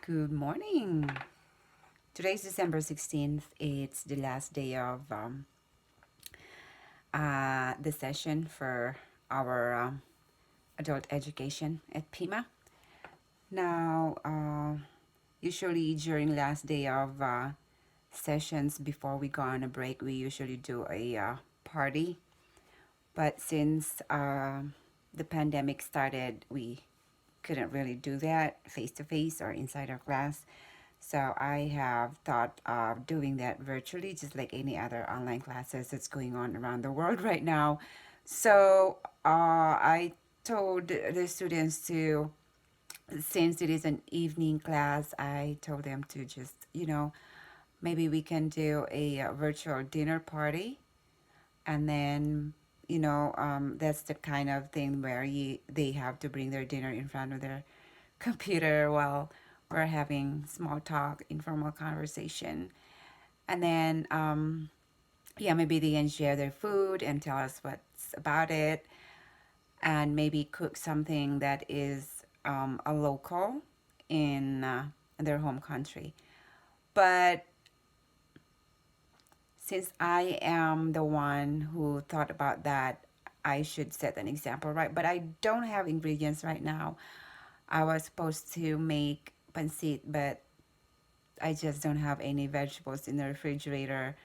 Good morning. Today's December 16th. It's the last day of the session for our adult education at PIMA. Now, usually during last day of sessions before we go on a break, we usually do a party. But since the pandemic started, we couldn't really do that face to face or inside our class. So I have thought of doing that virtually, just like any other online classes that's going on around the world right now. So I told the students to, since it is an evening class, I told them to just, maybe we can do a virtual dinner party. And then, that's the kind of thing where they have to bring their dinner in front of their computer while we're having small talk, informal conversation. And then, yeah, maybe they can share their food and tell us what's about it, and maybe cook something that is a local in their home country. But since I am the one who thought about that, I should set an example, right? But I don't have ingredients right now. I was supposed to make pancit, but I just don't have any vegetables in the refrigerator.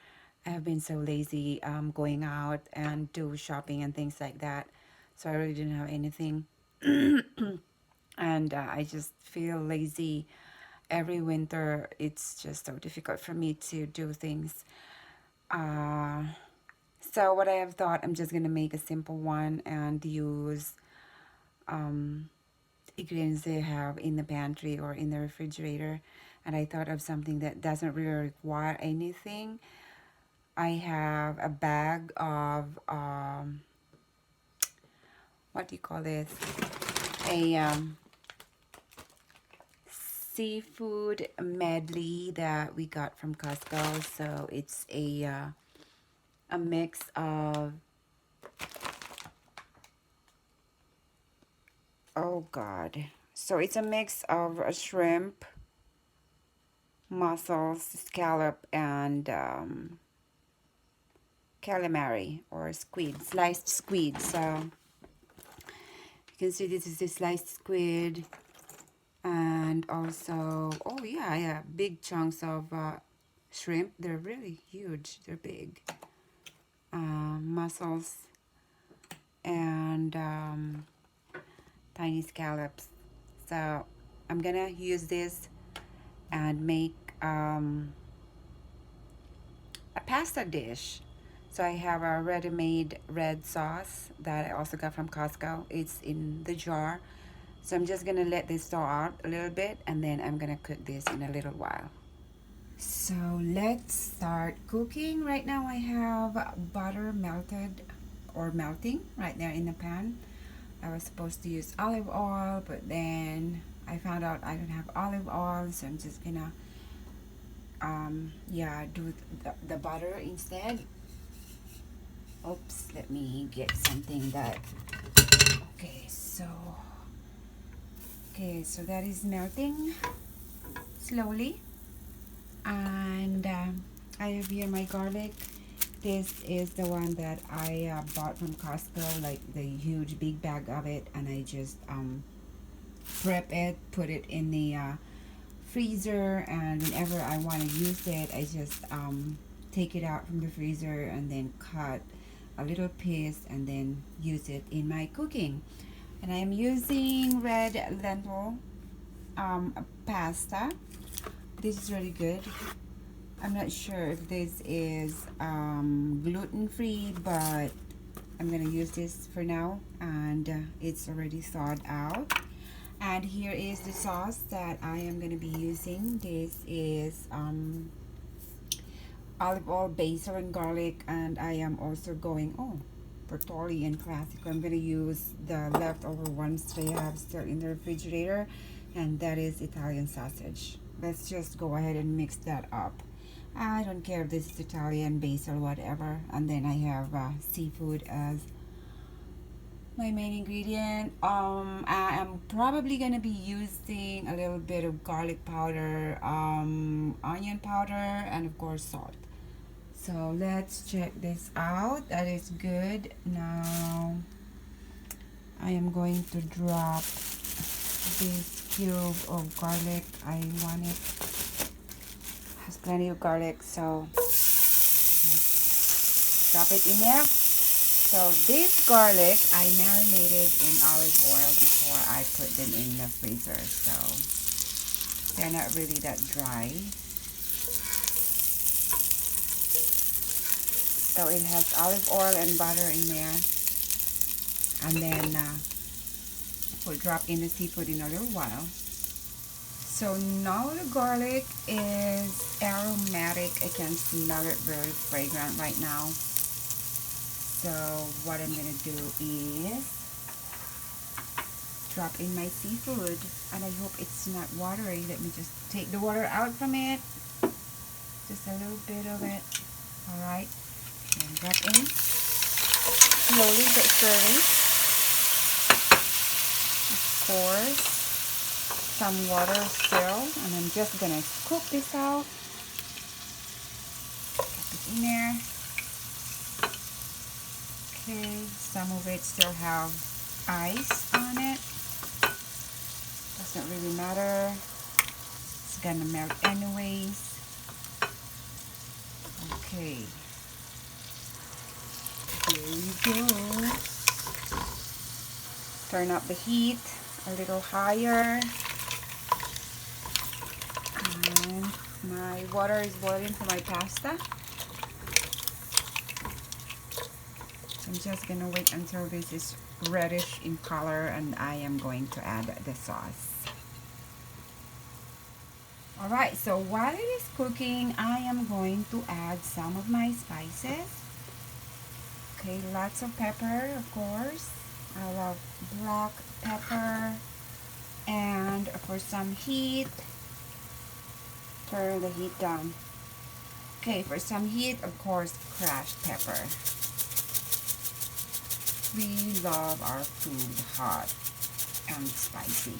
I have been so lazy going out and do shopping and things like that. So I really didn't have anything. And I just feel lazy every winter. It's just so difficult for me to do things. Uh, so what I have thought, I'm just gonna make a simple one and use um, ingredients they have in the pantry or in the refrigerator. And I thought of something that doesn't really require anything. I have a bag of what do you call this? A seafood medley that we got from Costco. So it's a mix of, oh God. So it's a mix of a shrimp, mussels, scallop, and calamari or squid, sliced squid. So you can see this is the sliced squid, and also, oh yeah, big chunks of shrimp. They're really huge. They're big. Mussels and tiny scallops. So I'm gonna use this and make a pasta dish. So I have a ready-made red sauce that I also got from Costco. It's in the jar. So I'm just gonna let this thaw out a little bit, and then I'm gonna cook this in a little while. So let's start cooking. Right now I have butter melted or melting right there in the pan. I was supposed to use olive oil, but then I found out I don't have olive oil, so I'm just gonna yeah, do the butter instead. Oops, let me get something that, okay, so that is melting slowly. And I have here my garlic. This is the one that I bought from Costco, like the huge big bag of it, and I just prep it, put it in the freezer, and whenever I want to use it, I just take it out from the freezer and then cut a little piece and then use it in my cooking. And I'm using red lentil pasta. This is really good. I'm not sure if this is gluten-free, but I'm gonna use this for now, and it's already thawed out. And here is the sauce that I am gonna be using. This is olive oil, basil, and garlic, and I am also going, oh, Bertolli and Classico. I'm gonna use the leftover ones that I have still in the refrigerator, and that is Italian sausage. Let's just go ahead and mix that up. I don't care if this is Italian, basil, whatever. And then I have seafood as my main ingredient. I am probably gonna be using a little bit of garlic powder, onion powder, and of course salt. So let's check this out. That is good. Now I am going to drop this cube of garlic. I want it has plenty of garlic, so let's drop it in there. So this garlic I marinated in olive oil before I put them in the freezer, so they're not really that dry. So it has olive oil and butter in there, and then we'll drop in the seafood in a little while. So now the garlic is aromatic. I can smell it, very fragrant right now. So what I'm gonna do is drop in my seafood, and I hope it's not watery. Let me just take the water out from it, just a little bit of it. All right, and drop in slowly but surely. Of course, some water still, and I'm just gonna cook this out. Drop it in there. Okay, some of it still have ice on it. Doesn't really matter. It's gonna melt anyways. Okay. Here we go. Turn up the heat a little higher. And my water is boiling for my pasta. I'm just gonna wait until this is reddish in color, and I am going to add the sauce. Alright, so while it is cooking, I am going to add some of my spices. Okay, lots of pepper, of course. I love black pepper. And for some heat, turn the heat down. Okay, for some heat, of course, crushed pepper. We love our food hot and spicy.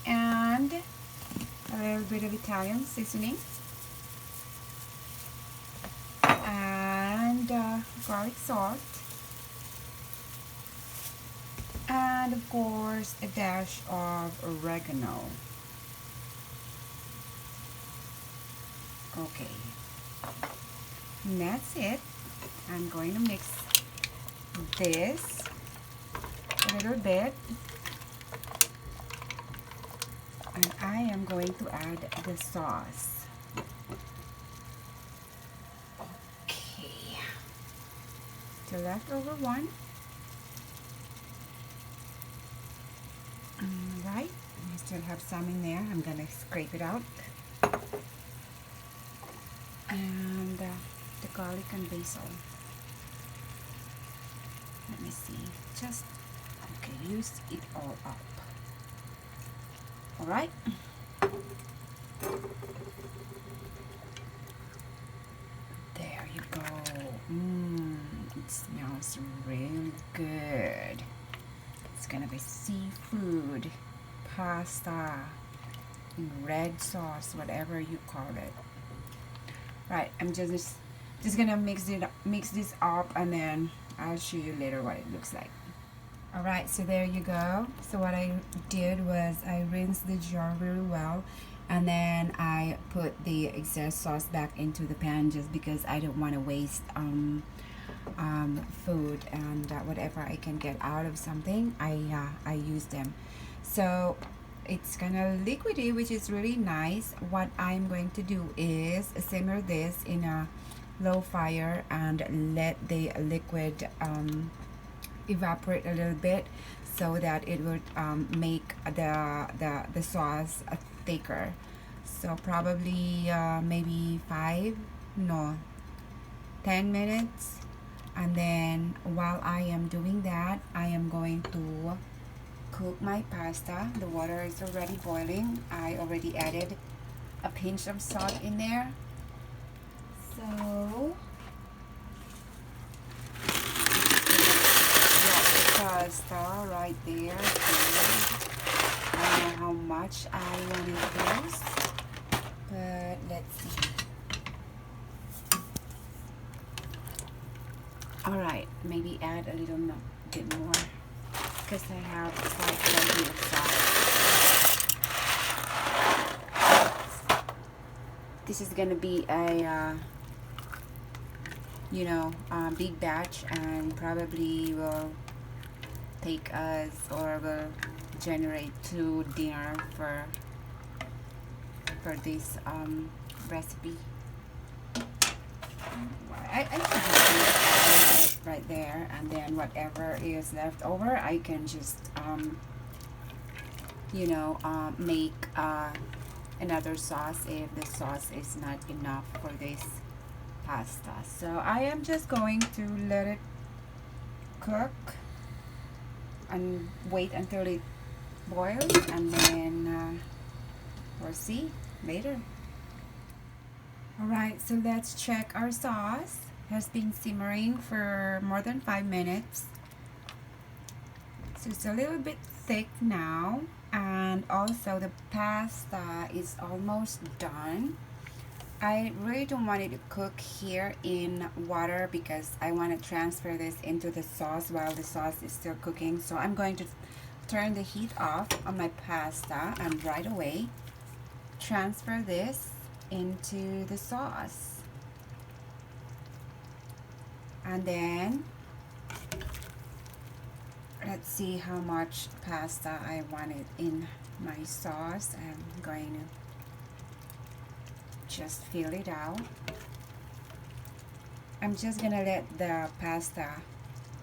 And a little bit of Italian seasoning. And garlic salt. And of course, a dash of oregano. Okay. And that's it. I'm going to mix this a little bit, and I am going to add the sauce. Okay, the leftover one. Alright, I still have some in there. I'm gonna scrape it out. And the garlic and basil. Let me see, just, okay, use it all up. All right. There you go. It smells really good. It's gonna be seafood, pasta, red sauce, whatever you call it. Right, I'm just gonna mix this up, and then I'll show you later what it looks like. Alright, so there you go. So what I did was I rinsed the jar very well, and then I put the excess sauce back into the pan just because I don't want to waste food, and whatever I can get out of something, I use them. So it's kind of liquidy, which is really nice. What I'm going to do is simmer this in a low fire and let the liquid evaporate a little bit, so that it would make the sauce thicker. So probably maybe 10 minutes. And then while I am doing that, I am going to cook my pasta. The water is already boiling. I already added a pinch of salt in there. So pasta right there. I don't know how much I want to use, but let's see. All right, maybe add a little bit more because I have quite plenty of sauce. This is gonna be a big batch, and probably will take us or will generate 2 dinner for this recipe. I can have it right there, and then whatever is left over, I can just make another sauce if the sauce is not enough for this pasta. So I am just going to let it cook and wait until it boils, and then we'll see later. Alright, so let's check our sauce. Has been simmering for more than 5 minutes. So it's a little bit thick now, and also the pasta is almost done. I really don't want it to cook here in water because I want to transfer this into the sauce while the sauce is still cooking. So I'm going to turn the heat off on my pasta and right away transfer this into the sauce. And then let's see how much pasta I wanted in my sauce. I'm going to just fill it out. I'm just gonna let the pasta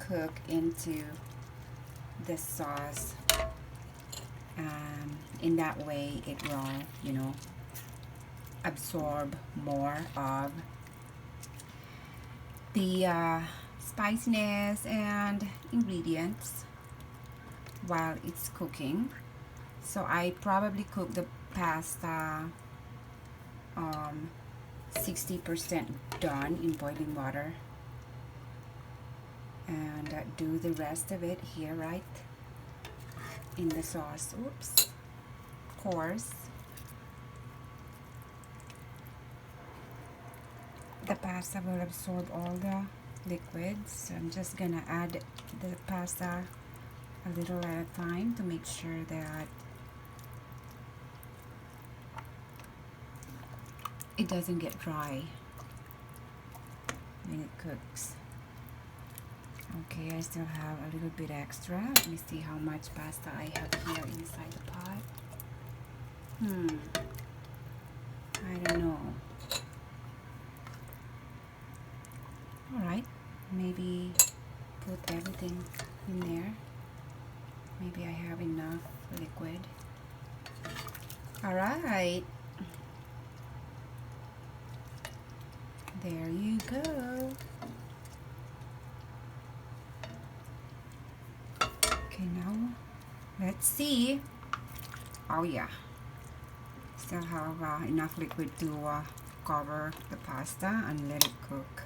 cook into the sauce. In that way it will, absorb more of the spiciness and ingredients while it's cooking. So I probably cook the pasta 60% done in boiling water, and do the rest of it here right in the sauce. Oops, of course. The pasta will absorb all the liquids, so I'm just gonna add the pasta a little at a time to make sure that it doesn't get dry when it cooks. Okay, I still have a little bit extra. Let me see how much pasta I have here inside the pot. I don't know. Alright, maybe put everything in there. Maybe I have enough liquid. Alright. There you go. Okay, now let's see. Oh yeah. Still have enough liquid to cover the pasta and let it cook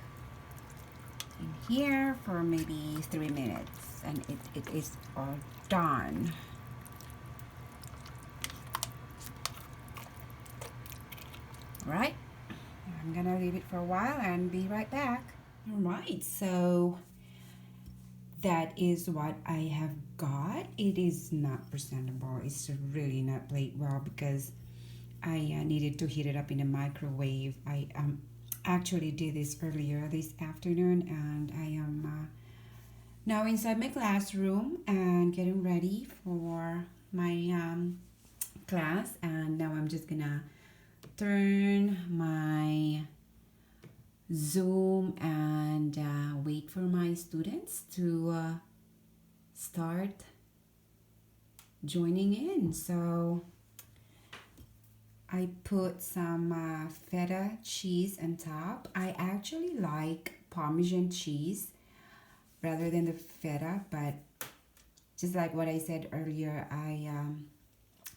in here for maybe 3 minutes, and it is all done. Right, I'm gonna leave it for a while and be right back. All right, so that is what I have got. It is not presentable. It's really not played well because I needed to heat it up in a microwave. I actually did this earlier this afternoon, and I am now inside my classroom and getting ready for my class. And now I'm just gonna turn my Zoom and wait for my students to start joining in. So I put some feta cheese on top. I actually like Parmesan cheese rather than the feta, but just like what I said earlier, I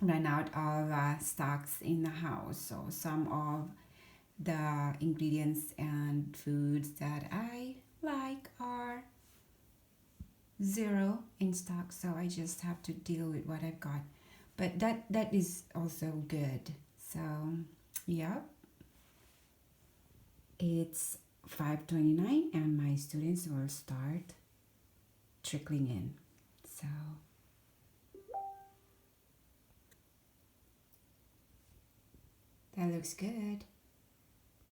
ran out of stocks in the house. So some of the ingredients and foods that I like are zero in stock, so I just have to deal with what I've got. But that is also good. So yeah, it's 5:29 and my students will start trickling in. So that looks good.